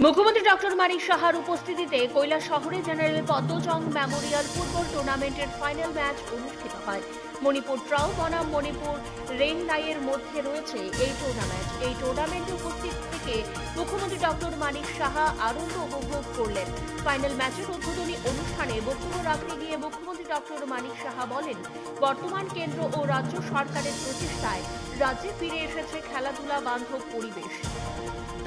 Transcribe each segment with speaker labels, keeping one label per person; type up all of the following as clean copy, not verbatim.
Speaker 1: মুখ্যমন্ত্রী ডক্টর মানিক সাহার উপস্থিতিতে কৈলাসহরে জেনারেল পদ্মচং মেমোরিয়াল ফুটবল টুর্নামেন্টের ফাইনাল ম্যাচ অনুষ্ঠিত হয়। মণিপুর ট্রাউ বনাম মণিপুর রেংদাইয়ের মধ্যে রয়েছে এই টুর্নামেন্ট। এই টুর্নামেন্টে উপস্থিত থেকে মুখ্যমন্ত্রী ডক্টর মানিক সাহা আনন্দ উপভোগ করলেন। ফাইনাল ম্যাচের উদ্বোধনী অনুষ্ঠানে বক্তব্য রাখতে গিয়ে মুখ্যমন্ত্রী ডক্টর মানিক সাহা বলেন, বর্তমান কেন্দ্র ও রাজ্য সরকারের প্রচেষ্টায় রাজ্যে ফিরে এসেছে খেলাধুলা বান্ধব পরিবেশ।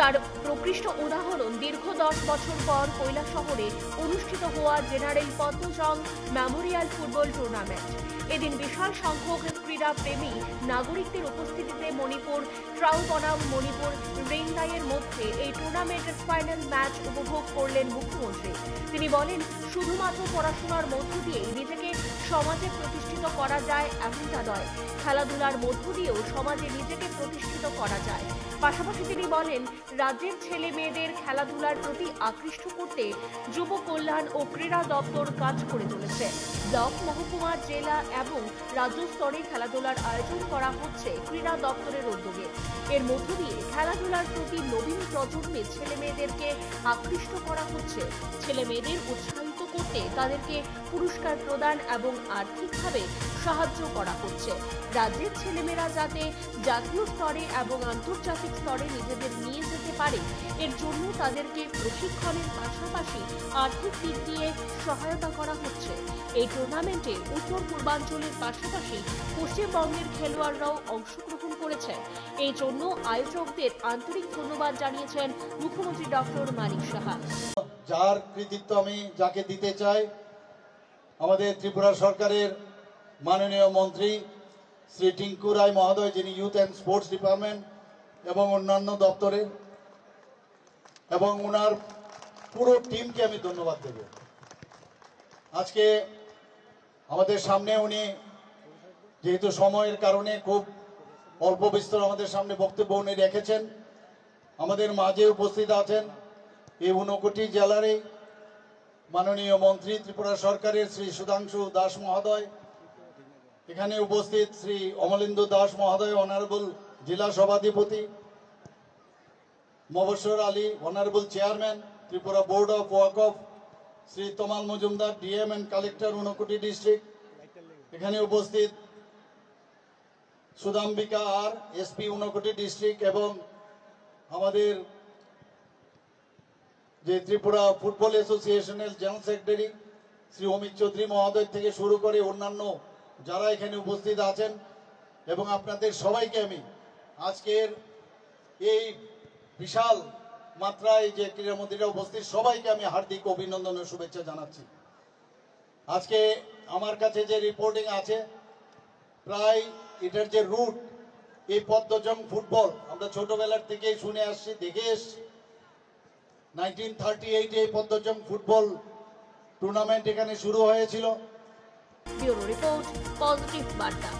Speaker 1: তার প্রকৃষ্ট উদাহরণ দীর্ঘ 10 বছর পর কৈলাসহরে অনুষ্ঠিত হওয়া general Padmachong Memorial football tournament. এদিন বিশাল সংখ্যক ক্রীড়া প্রেমী নাগরিকদের উপস্থিতিতে মণিপুর ট্রাউ বনাম মণিপুর রেংদাইয়ের মধ্যে এই টুর্নামেন্টের ফাইনাল ম্যাচ উপভোগ করলেন মুখ্যমন্ত্রী। তিনি বলেন, শুধুমাত্র পড়াশোনার মধ্য দিয়েই নিজেকে সমাজে প্রতিষ্ঠিত করা যায় এমনটা নয়, খেলাধুলার মধ্য দিয়েও সমাজে নিজেকে প্রতিষ্ঠিত করা যায়। পাশাপাশি তিনি বলেন, রাজ্যের ছেলে মেয়েদের খেলাধুলার প্রতি আকৃষ্ট করতে যুব কল্যাণ ও ক্রীড়া দপ্তর কাজ করে চলেছে। ব্লক, মহকুমা, জেলা এবং রাজ্য স্তরে খেলাধুলার আয়োজন করা হচ্ছে ক্রীড়া দপ্তরের উদ্যোগে। এর মধ্য দিয়ে খেলাধুলার প্রতি নবীন প্রজন্মের ছেলে মেয়েদেরকে আকৃষ্ট করা হচ্ছে। ছেলে মেয়েদের উৎসাহিত করতে তাদেরকে পুরস্কার প্রদান এবং আর্থিকভাবে সাহায্য করা হচ্ছে। রাজ্যের ছেলেমেয়েরা যাতে জাতীয় স্তরে এবং আন্তর্জাতিক স্তরে নিজেদের নিয়ে যেতে পারে, এর জন্য তাদেরকে প্রশিক্ষণের পাশাপাশি আর্থিক দিক দিয়ে সহায়তা করা হচ্ছে। এই টুর্নামেন্টে উত্তর পূর্বাঞ্চলের পাশাপাশি পশ্চিমবঙ্গের খেলোয়াড়রাও অংশগ্রহণ করেছেন। এই জন্য আয়োজকদের আন্তরিক ধন্যবাদ জানিয়েছেন মুখ্যমন্ত্রী ডক্টর মানিক সাহা।
Speaker 2: যার কৃতিত্ব আমি যাকে দিতে চাই, আমাদের ত্রিপুরা সরকারের মাননীয় মন্ত্রী শ্রী টিঙ্কু রায় মহোদয়, যিনি ইউথ অ্যান্ড স্পোর্টস ডিপার্টমেন্ট এবং অন্যান্য দপ্তরের, এবং ওনার পুরো টিমকে আমি ধন্যবাদ দেব। আজকে আমাদের সামনে উনি, যেহেতু সময়ের কারণে খুব অল্প বিস্তর আমাদের সামনে বক্তব্য উনি রেখেছেন, আমাদের মাঝে উপস্থিত আছেন এই 59 জেলারই মাননীয় মন্ত্রী ত্রিপুরা সরকারের শ্রী সুধাংশু দাস মহোদয়, এখানে উপস্থিত শ্রী অমলেন্দু দাস মহোদয়, অনারেবল জেলা সভাধিপতি মবস্বর Ali, honourable chairman Tripura board of Waqf Shri Tamal Majumdar, DM and collector 59 district, এখানে উপস্থিত সুদাম্বিকা আর, এসপি 59 ডিস্ট্রিক্ট, এবং আমাদের যে ত্রিপুরা ফুটবল অ্যাসোসিয়েশনের জেনারেল সেক্রেটারি শ্রী অমিত চৌধুরী মহোদয় থেকে শুরু করে অন্যান্য যারা এখানে উপস্থিত আছেন, এবং আপনাদের সবাইকে আমি আজকের এই বিশাল মাত্রায় যে ক্রীড়ামন্ত্রীরা উপস্থিত, সবাইকে আমি হার্দিক অভিনন্দন ও শুভেচ্ছা জানাচ্ছি। আজকে আমার কাছে যে রিপোর্টিং আছে, প্রায় এটার যে রুট, এই পদ্মচং ফুটবল আমরা ছোটবেলার থেকেই শুনে আসছি, দেখে এসছি। 1938 এই পদ্মচং ফুটবল টুর্নামেন্ট এখানে শুরু হয়েছিল।
Speaker 1: ব্যুরো রিপোর্ট, পজিটিভ বার্তা।